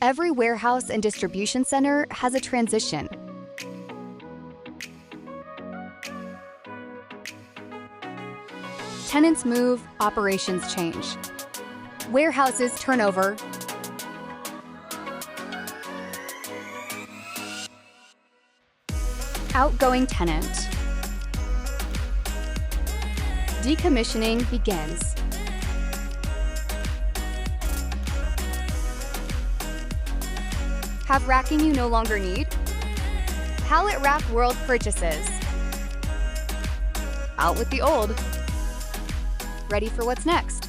Every warehouse and distribution center has a transition. Tenants move, operations change. Warehouses turn over. Outgoing tenant. Decommissioning begins. Have racking you no longer need? Pallet Rack World purchases. Out with the old. Ready for what's next?